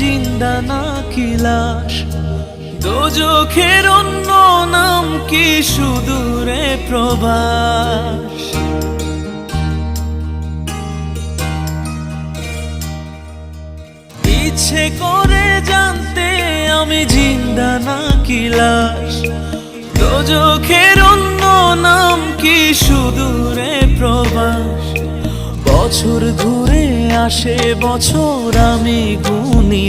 জিন্দা নাকি লাশ, দোজখের অন্য নাম কি সুদূরে প্রবাস। ইচ্ছে করে জানতে আমি জিন্দা নাকি লাশ, দোজখের অন্য নাম কি সুদূরে প্রবাস। বছর ঘুরে আসে বছর আমি গুনি